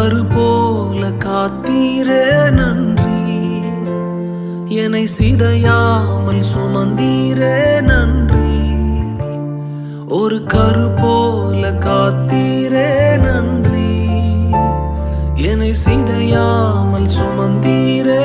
கரு போல காத்தீரே நன்றி, என்னை சிதையாமல் சுமந்தீரே நன்றி. ஒரு கரு போல காத்தீரே நன்றி, என்னை சிதையாமல் சுமந்தீரே